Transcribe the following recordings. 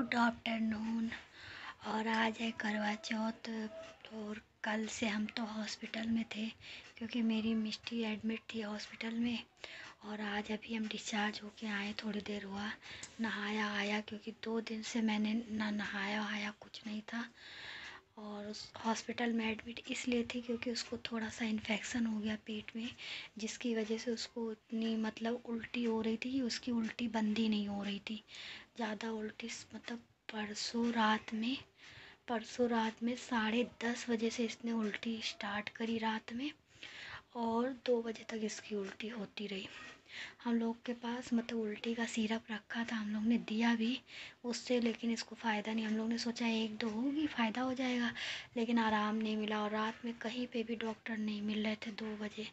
Good afternoon. और आज है करवा चौथ। और कल से हम तो हॉस्पिटल में थे क्योंकि मेरी मिष्टी एडमिट थी हॉस्पिटल में। और आज अभी हम डिस्चार्ज होके आए, थोड़ी देर हुआ। नहाया आया क्योंकि 2 दिन से मैंने ना नहाया आया, कुछ नहीं था। और उस हॉस्पिटल में एडमिट इसलिए थी क्योंकि उसको थोड़ा सा इन्फेक्शन हो गया पेट में, जिसकी वजह से उसको इतनी उल्टी हो रही थी कि उसकी उल्टी बंद ही नहीं हो रही थी। ज़्यादा उल्टी परसों रात में 10:30 बजे से इसने उल्टी स्टार्ट करी रात में, और 2 बजे तक इसकी उल्टी होती रही। हम लोग के पास उल्टी का सिरप रखा था, हम लोग ने दिया भी उससे, लेकिन इसको फ़ायदा नहीं। हम लोग ने सोचा 1-2 होगी, फ़ायदा हो जाएगा, लेकिन आराम नहीं मिला। और रात में कहीं पे भी डॉक्टर नहीं मिल रहे थे 2 बजे।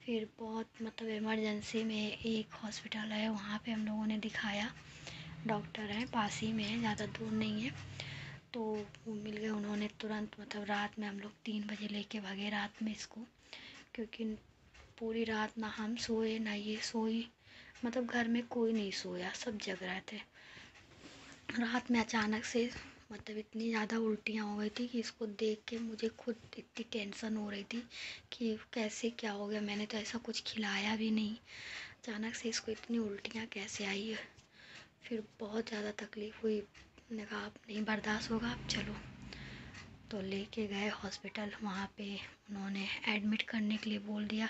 फिर बहुत इमरजेंसी में एक हॉस्पिटल है, वहाँ पे हम लोगों ने दिखाया। डॉक्टर हैं, पास ही में है, ज़्यादा दूर नहीं है। तो वो मिल गए, उन्होंने तुरंत रात में हम लोग 3 बजे लेके भागे रात में इसको, क्योंकि पूरी रात ना हम सोए ना ये सोई। घर में कोई नहीं सोया, सब जग रहे थे। रात में अचानक से इतनी ज़्यादा उल्टियाँ हो गई थी कि इसको देख के मुझे खुद इतनी टेंशन हो रही थी कि कैसे क्या हो गया। मैंने तो ऐसा कुछ खिलाया भी नहीं, अचानक से इसको इतनी उल्टियाँ कैसे आई है। फिर बहुत ज़्यादा तकलीफ़ हुई। मैंने कहा अब नहीं बर्दाश्त होगा, अब चलो। तो लेके गए हॉस्पिटल, वहाँ पे उन्होंने एडमिट करने के लिए बोल दिया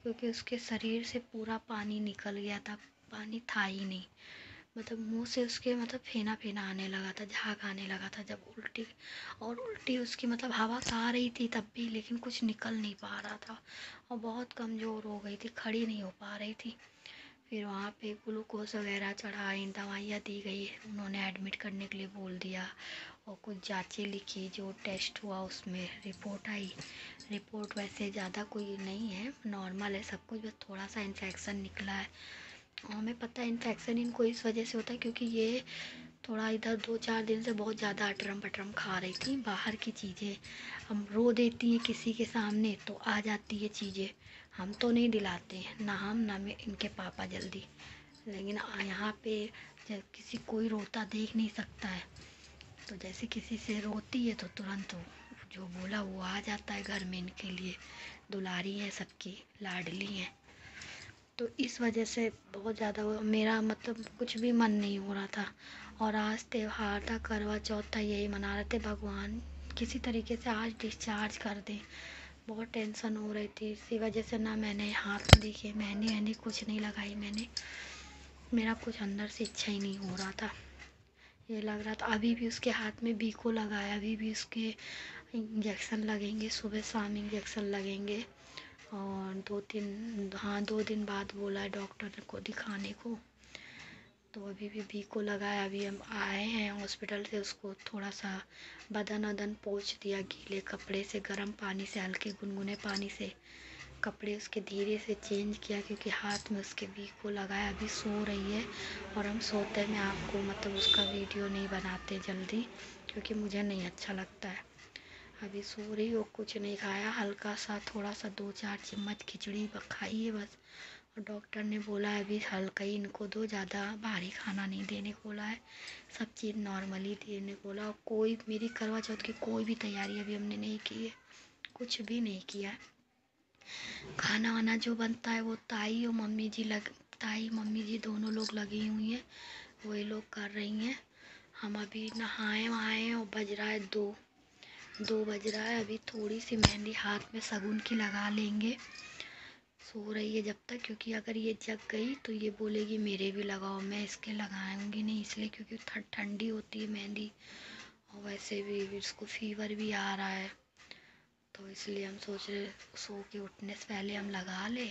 क्योंकि उसके शरीर से पूरा पानी निकल गया था, पानी था ही नहीं। मुंह से उसके फेना फेना आने लगा था, झाग आने लगा था जब उल्टी उसकी हवा आ रही थी तब भी, लेकिन कुछ निकल नहीं पा रहा था। और बहुत कमज़ोर हो गई थी, खड़ी नहीं हो पा रही थी। फिर वहाँ पे ग्लूकोज वगैरह चढ़ाई, दवाइयाँ दी गई, उन्होंने एडमिट करने के लिए बोल दिया। और कुछ जांचें लिखी, जो टेस्ट हुआ उसमें रिपोर्ट आई। रिपोर्ट वैसे ज़्यादा कोई नहीं है, नॉर्मल है सब कुछ, बस थोड़ा सा इन्फेक्शन निकला है। और हमें पता है इन्फेक्शन इनको इस वजह से होता है क्योंकि ये थोड़ा इधर 2-4 दिन से बहुत ज़्यादा अटरम पटरम खा रही थी, बाहर की चीज़ें। हम रो देती हैं किसी के सामने तो आ जाती है चीज़ें। हम तो नहीं दिलाते हैं, ना हम ना इनके पापा जल्दी, लेकिन यहाँ पे जब किसी कोई रोता देख नहीं सकता है, तो जैसे किसी से रोती है तो तुरंत जो बोला वो आ जाता है घर में। इनके लिए दुलारी है, सबकी लाडली है। तो इस वजह से बहुत ज़्यादा मेरा कुछ भी मन नहीं हो रहा था। और आज त्योहार था, करवा चौथ था, यही मना रहे थे भगवान किसी तरीके से आज डिस्चार्ज कर दें। बहुत टेंशन हो रही थी, इसी वजह से ना मैंने हाथ में देखिए मेहंदी वहंदी कुछ नहीं लगाई मैंने। मेरा कुछ अंदर से इच्छा ही नहीं हो रहा था, ये लग रहा था। अभी भी उसके हाथ में बीको लगाया, अभी भी उसके इंजेक्शन लगेंगे, सुबह शाम इंजेक्शन लगेंगे। और 2 दिन बाद बोला है डॉक्टर को दिखाने को। तो अभी भी बीको लगाया। अभी हम आए हैं हॉस्पिटल से, उसको थोड़ा सा बदन वदन पोंछ दिया गीले कपड़े से, गर्म पानी से, हल्के गुनगुने पानी से कपड़े उसके धीरे से चेंज किया, क्योंकि हाथ में उसके बीको लगाया। अभी सो रही है, और हम सोते में आपको उसका वीडियो नहीं बनाते जल्दी, क्योंकि मुझे नहीं अच्छा लगता है। अभी सो रही हो, कुछ नहीं खाया, हल्का सा थोड़ा सा 2-4 चम्मच खिचड़ी खाई है बस। और डॉक्टर ने बोला है अभी हल्का ही इनको दो, ज़्यादा भारी खाना नहीं देने को बोला है, सब चीज़ नॉर्मली देने को बोला। और कोई मेरी करवा चौथ की कोई भी तैयारी अभी हमने नहीं की है, कुछ भी नहीं किया है। खाना वाना जो बनता है वो ताई मम्मी जी दोनों लोग लगी हुई हैं, वही लोग कर रही हैं। हम अभी नहाए वहाए और बज रहा है 2 बज रहा है। अभी थोड़ी सी मेहंदी हाथ में शगुन की लगा लेंगे। सो रही है जब तक, क्योंकि अगर ये जग गई तो ये बोलेगी मेरे भी लगाओ, मैं इसके लगाऊंगी नहीं, इसलिए क्योंकि ठंडी होती है मेहंदी। और वैसे भी इसको फीवर भी आ रहा है, तो इसलिए हम सोच रहे सो के उठने से पहले हम लगा ले,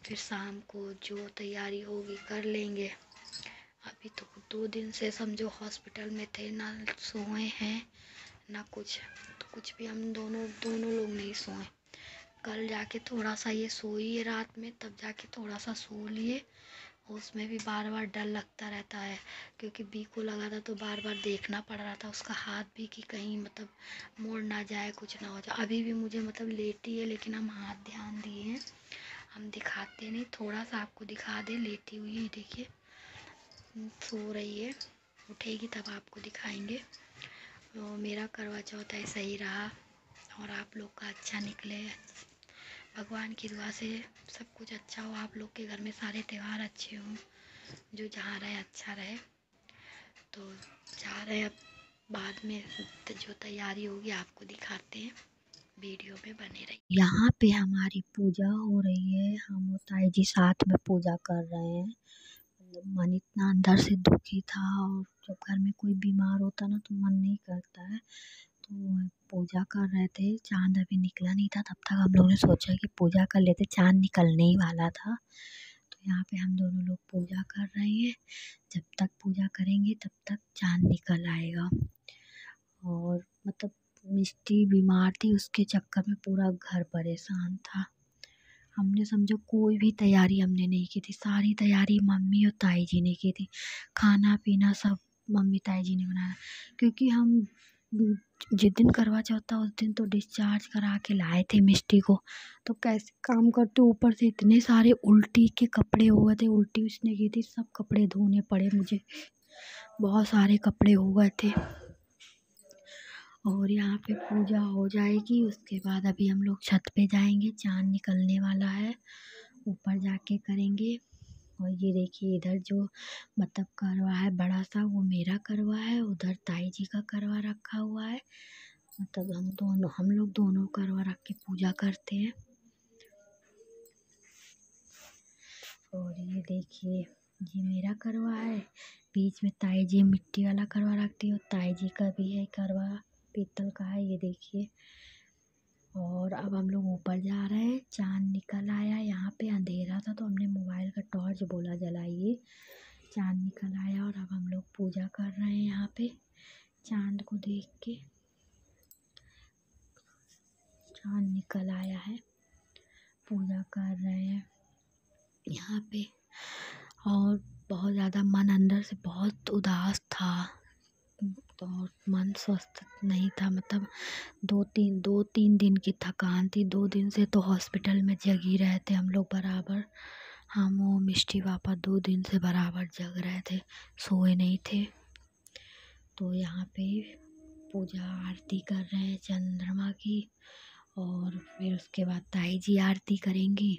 फिर शाम को जो तैयारी होगी कर लेंगे। अभी तो 2 दिन से समझो हॉस्पिटल में थे, ना सोए हैं ना कुछ, तो कुछ भी हम दोनों लोग नहीं सोए। कल जाके थोड़ा सा ये सोई है रात में, तब जाके थोड़ा सा सो लिए। उसमें भी बार बार डर लगता रहता है, क्योंकि बीको लगा था तो बार बार देखना पड़ रहा था उसका हाथ भी, कि कहीं मोड़ ना जाए, कुछ ना हो जाए। अभी भी मुझे लेटी है, लेकिन हम हाथ ध्यान दिए हैं, हम दिखाते नहीं, थोड़ा सा आपको दिखा दे लेटी हुई है, देखिए सो रही है। उठेगी तब आपको दिखाएंगे। तो मेरा करवा चौथ ऐसा ही रहा और आप लोग का अच्छा निकले। भगवान की दुआ से सब कुछ अच्छा हो, आप लोग के घर में सारे त्यौहार अच्छे हों, जो जहाँ रहे अच्छा रहे। तो जा रहे हैं अब, बाद में जो तैयारी होगी आपको दिखाते हैं, वीडियो में बने रहिए। यहाँ पे हमारी पूजा हो रही है, हम और ताई जी साथ में पूजा कर रहे हैं। मतलब मन इतना अंदर से दुखी था, और जब घर में कोई बीमार होता ना तो मन नहीं करता है। तो पूजा कर रहे थे, चाँद अभी निकला नहीं था, तब तक हम लोगों ने सोचा कि पूजा कर लेते, चाँद निकलने ही वाला था। तो यहाँ पे हम दोनों लोग पूजा कर रहे हैं, जब तक पूजा करेंगे तब तक चाँद निकल आएगा। और मतलब मिष्टी बीमार थी, उसके चक्कर में पूरा घर परेशान था। हमने समझो कोई भी तैयारी हमने नहीं की थी, सारी तैयारी मम्मी और ताई जी ने की थी। खाना पीना सब मम्मी ताई जी ने बनाया, क्योंकि हम जिस दिन करवा चौथ था उस दिन तो डिस्चार्ज करा के लाए थे मिष्टी को। तो कैसे काम करते, ऊपर से इतने सारे उल्टी के कपड़े हो गए थे, उल्टी उसने की थी, सब कपड़े धोने पड़े मुझे, बहुत सारे कपड़े हो गए थे। और यहाँ पे पूजा हो जाएगी, उसके बाद अभी हम लोग छत पे जाएंगे, चाँद निकलने वाला है, ऊपर जाके करेंगे। और ये देखिए इधर जो मतलब करवा है बड़ा सा, वो मेरा करवा है, उधर ताई जी का करवा रखा हुआ है। मतलब हम लोग दोनों करवा रख के पूजा करते हैं। और ये देखिए ये मेरा करवा है, बीच में ताई जी मिट्टी वाला करवा रखती है, और ताई जी का भी है करवा, पीतल का है, ये देखिए। और अब हम लोग ऊपर जा रहे हैं, चाँद निकल आया। यहाँ पे अंधेरा था तो हमने मोबाइल का टॉर्च बोला जलाइए, चाँद निकल आया। और अब हम लोग पूजा कर रहे हैं यहाँ पे, चाँद को देख के। चाँद निकल आया है, पूजा कर रहे हैं यहाँ पे। और बहुत ज़्यादा मन अंदर से बहुत उदास था, तो मन स्वस्थ नहीं था। मतलब दो तीन दिन की थकान थी, 2 दिन से तो हॉस्पिटल में जग ही रहे थे हम लोग बराबर। हम वो मिष्टी पापा 2 दिन से बराबर जग रहे थे, सोए नहीं थे। तो यहाँ पे पूजा आरती कर रहे हैं चंद्रमा की, और फिर उसके बाद ताई जी आरती करेंगी।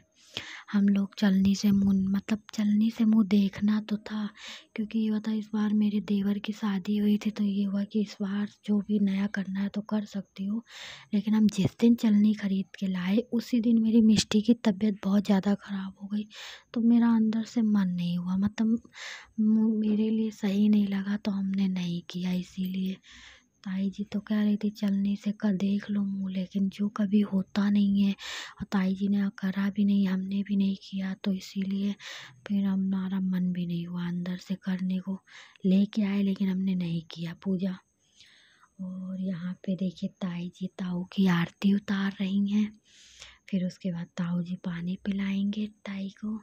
हम लोग चलनी से मुँह देखना तो था, क्योंकि ये होता इस बार मेरे देवर की शादी हुई थी, तो ये हुआ कि इस बार जो भी नया करना है तो कर सकती हो। लेकिन हम जिस दिन चलनी खरीद के लाए उसी दिन मेरी मिष्टी की तबीयत बहुत ज़्यादा ख़राब हो गई, तो मेरा अंदर से मन नहीं हुआ, मतलब मेरे लिए सही नहीं लगा, तो हमने नहीं किया। इसीलिए ताई जी तो कह रही थी चलने से कर देख लो मुँह, लेकिन जो कभी होता नहीं है, और ताई जी ने करा भी नहीं, हमने भी नहीं किया, तो इसीलिए फिर हमारा मन भी नहीं हुआ अंदर से करने को। लेके आए लेकिन हमने नहीं किया पूजा। और यहाँ पे देखिए ताई जी ताऊ की आरती उतार रही हैं, फिर उसके बाद ताऊ जी पानी पिलाएंगे ताई को,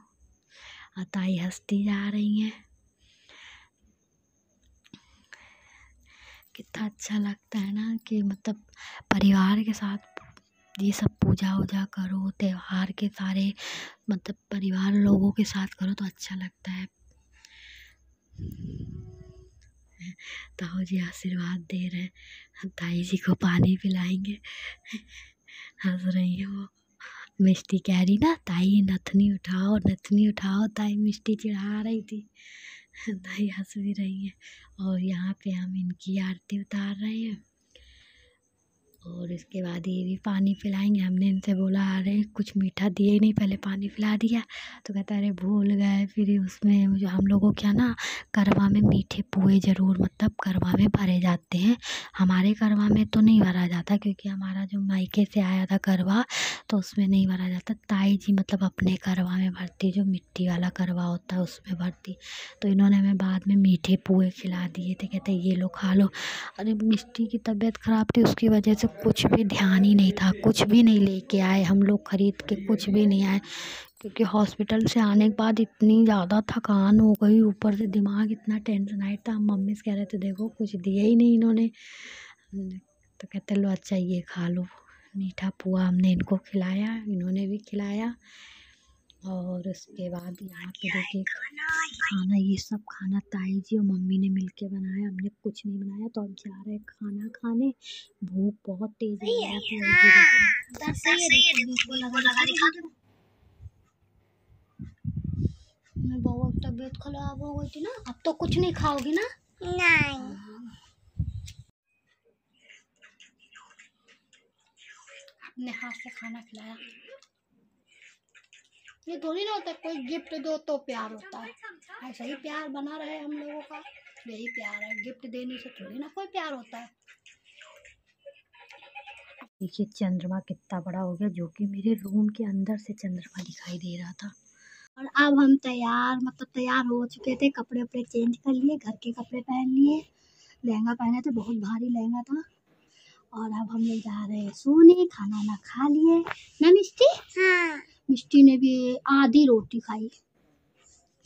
और ताई हंसती जा रही हैं। कितना अच्छा लगता है ना कि मतलब परिवार के साथ ये सब पूजा वूजा करो, त्योहार के सारे मतलब परिवार लोगों के साथ करो तो अच्छा लगता है। ताऊ जी आशीर्वाद दे रहे हैं, ताई जी को पानी पिलाएंगे। हंस रही है वो, मिष्टी कह रही ना ताई नथनी उठाओ नथनी उठाओ, ताई मिष्टी चढ़ा रही थी। ताई हंस भी रही है। और यहाँ पे हम इनकी आरती उतार रहे हैं, और इसके बाद ये भी पानी पिलाएंगे। हमने इनसे बोला अरे कुछ मीठा दिए ही नहीं, पहले पानी पिला दिया, तो कहता अरे भूल गए। फिर उसमें जो हम लोगों क्या ना करवा में मीठे पुए ज़रूर मतलब करवा में भरे जाते हैं। हमारे करवा में तो नहीं भरा जाता, क्योंकि हमारा जो मायके से आया था करवा तो उसमें नहीं भरा जाता। ताई जी मतलब अपने करवा में भरती, जो मिट्टी वाला करवा होता है उसमें भरती। तो इन्होंने हमें बाद में मीठे पुए खिला दिए थे, कहते ये लो खा लो। अरे मिष्टी की तबीयत ख़राब थी, उसकी वजह से कुछ भी ध्यान ही नहीं था, कुछ भी नहीं लेके आए हम लोग खरीद के, कुछ भी नहीं आए, क्योंकि हॉस्पिटल से आने के बाद इतनी ज़्यादा थकान हो गई, ऊपर से दिमाग इतना टेंशनाइट था। हम मम्मी से कह रहे थे देखो कुछ दिए ही नहीं इन्होंने, तो कहते लो अच्छा ये खा लो। मीठा पुआ हमने इनको खिलाया, इन्होंने भी खिलाया। और उसके बाद यहाँ पे देखिए खाना, ये सब खाना ताई जी और मम्मी ने मिलके बनाया, हमने कुछ नहीं बनाया। तो अब जा रहे हैं खाना खाने, भूख बहुत तेज लग रही थी। बहू की तबीयत खराब हो गई थी ना, अब तो कुछ नहीं खाओगी ना? नहीं। अपने हाथ से खाना खिलाया। ये थोड़ी ना होता है कोई गिफ्ट दो तो प्यार होता है, ऐसा ही प्यार बना रहे हम लोगों का, यही प्यार है। गिफ्ट देने से थोड़ी ना कोई प्यार होता है। देखिए चंद्रमा कितना बड़ा हो गया, जो कि मेरे रूम के अंदर से चंद्रमा दिखाई दे रहा था। और अब हम तैयार हो चुके थे, कपड़े वपड़े चेंज कर लिए, घर के कपड़े पहन लिए, लहंगा पहने थे, बहुत भारी लहंगा था। और अब हम लोग जा रहे हैं सोने, खाना ना खा लिए ना मिष्टी? हाँ। मिष्टी ने भी आधी रोटी खाई।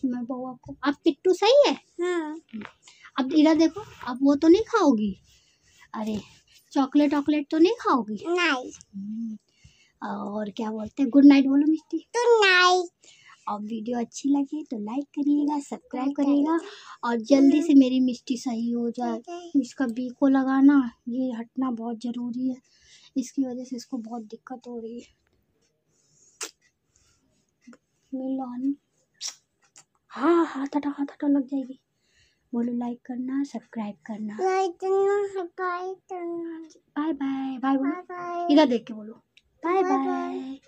मैं बउआ को, अब पिट्टू सही है? हाँ। अब इधर देखो, अब वो तो नहीं खाओगी? अरे चॉकलेट तो नहीं खाओगी? नहीं। और क्या बोलते हैं, गुड नाइट बोलो मिष्टी। Good night. और वीडियो अच्छी लगी तो लाइक करिएगा, सब्सक्राइब करिएगा, और जल्दी से मेरी मिष्टी सही हो जाए। इसका बीको लगाना, ये हटना बहुत ज़रूरी है, इसकी वजह से इसको बहुत दिक्कत हो रही है। मिलान, हाँ हाथ हटा लग जाएगी। बोलो लाइक करना, सब्सक्राइब करना, bye bye. Bye bye, bye बोलो, इधर देख के बोलो बाय बाय।